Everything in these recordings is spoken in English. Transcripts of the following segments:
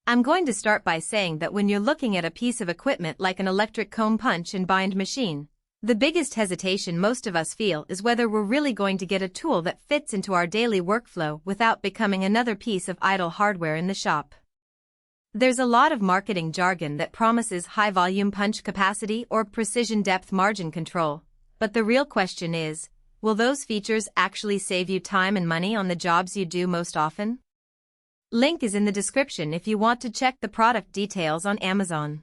I'm going to start by saying that when you're looking at a piece of equipment like an electric comb punch and bind machine, the biggest hesitation most of us feel is whether we're really going to get a tool that fits into our daily workflow without becoming another piece of idle hardware in the shop. There's a lot of marketing jargon that promises high-volume punch capacity or precision depth margin control, but the real question is, will those features actually save you time and money on the jobs you do most often? Link is in the description if you want to check the product details on Amazon.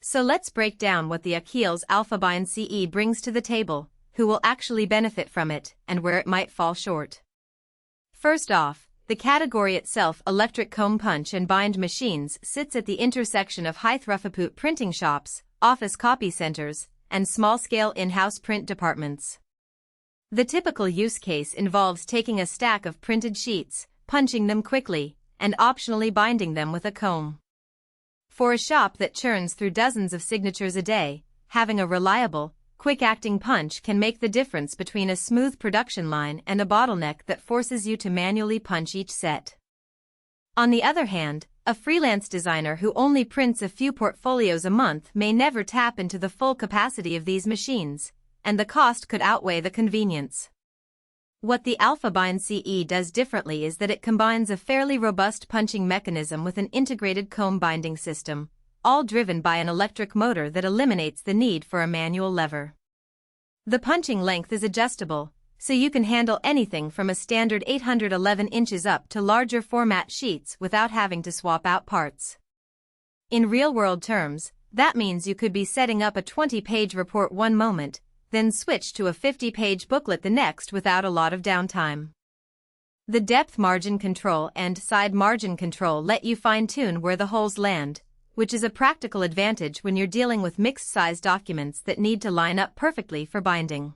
So let's break down what the Akiles AlphaBind-CE brings to the table, who will actually benefit from it, and where it might fall short. First off, the category itself, electric comb punch and bind machines, sits at the intersection of high-throughput printing shops, office copy centers, and small-scale in-house print departments. The typical use case involves taking a stack of printed sheets, punching them quickly, and optionally binding them with a comb. For a shop that churns through dozens of signatures a day, having a reliable, quick-acting punch can make the difference between a smooth production line and a bottleneck that forces you to manually punch each set. On the other hand, a freelance designer who only prints a few portfolios a month may never tap into the full capacity of these machines, and the cost could outweigh the convenience. What the AlphaBind-CE does differently is that it combines a fairly robust punching mechanism with an integrated comb binding system, all driven by an electric motor that eliminates the need for a manual lever. The punching length is adjustable, so you can handle anything from a standard 811 inches up to larger format sheets without having to swap out parts. In real-world terms, that means you could be setting up a 20-page report one moment, then switch to a 50-page booklet the next without a lot of downtime. The depth margin control and side margin control let you fine-tune where the holes land, which is a practical advantage when you're dealing with mixed-size documents that need to line up perfectly for binding.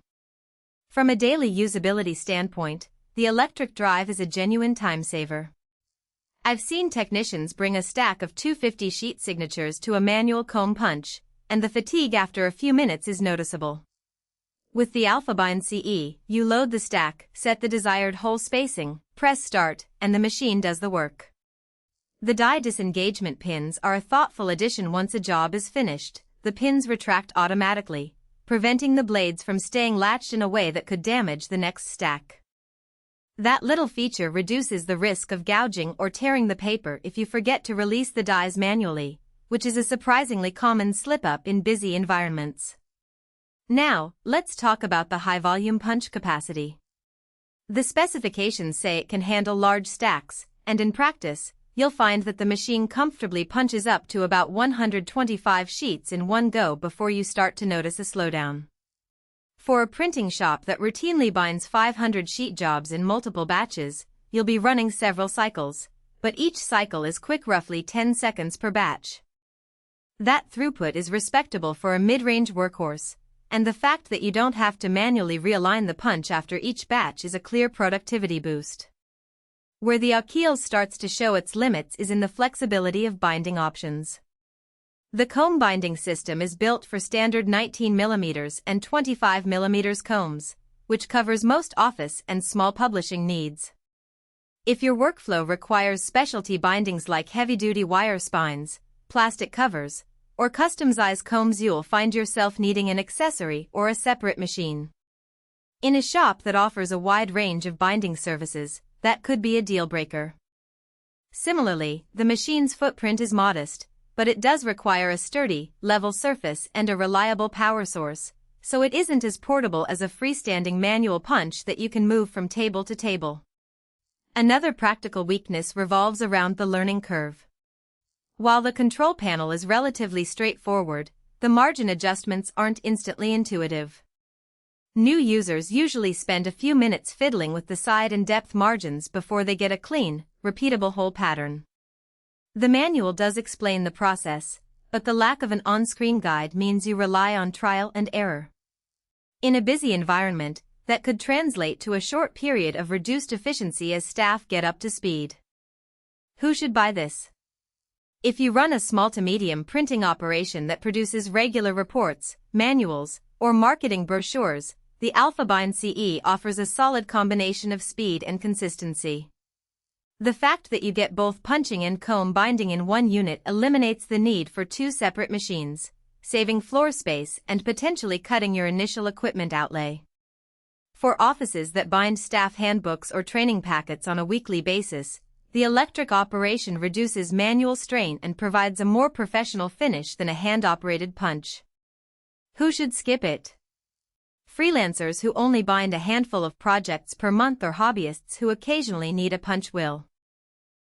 From a daily usability standpoint, the electric drive is a genuine time saver. I've seen technicians bring a stack of 250 sheet signatures to a manual comb punch, and the fatigue after a few minutes is noticeable. With the AlphaBind-CE, you load the stack, set the desired hole spacing, press start, and the machine does the work. The die disengagement pins are a thoughtful addition. Once a job is finished, the pins retract automatically, preventing the blades from staying latched in a way that could damage the next stack. That little feature reduces the risk of gouging or tearing the paper if you forget to release the dies manually, which is a surprisingly common slip-up in busy environments. Now, let's talk about the high-volume punch capacity. The specifications say it can handle large stacks, and in practice, you'll find that the machine comfortably punches up to about 125 sheets in one go before you start to notice a slowdown. For a printing shop that routinely binds 500 sheet jobs in multiple batches, you'll be running several cycles, but each cycle is quick, roughly 10 seconds per batch. That throughput is respectable for a mid-range workhorse, and the fact that you don't have to manually realign the punch after each batch is a clear productivity boost. Where the Akiles starts to show its limits is in the flexibility of binding options. The comb binding system is built for standard 19mm and 25mm combs, which covers most office and small publishing needs. If your workflow requires specialty bindings like heavy-duty wire spines, plastic covers, or custom-sized combs, you'll find yourself needing an accessory or a separate machine. In a shop that offers a wide range of binding services, that could be a deal-breaker. Similarly, the machine's footprint is modest, but it does require a sturdy, level surface and a reliable power source, so it isn't as portable as a freestanding manual punch that you can move from table to table. Another practical weakness revolves around the learning curve. While the control panel is relatively straightforward, the margin adjustments aren't instantly intuitive. New users usually spend a few minutes fiddling with the side and depth margins before they get a clean, repeatable hole pattern. The manual does explain the process, but the lack of an on-screen guide means you rely on trial and error. In a busy environment, that could translate to a short period of reduced efficiency as staff get up to speed. Who should buy this? If you run a small to medium printing operation that produces regular reports, manuals, or marketing brochures, the AlphaBind-CE offers a solid combination of speed and consistency. The fact that you get both punching and comb binding in one unit eliminates the need for two separate machines, saving floor space and potentially cutting your initial equipment outlay. For offices that bind staff handbooks or training packets on a weekly basis, the electric operation reduces manual strain and provides a more professional finish than a hand-operated punch. Who should skip it? Freelancers who only bind a handful of projects per month or hobbyists who occasionally need a punch will.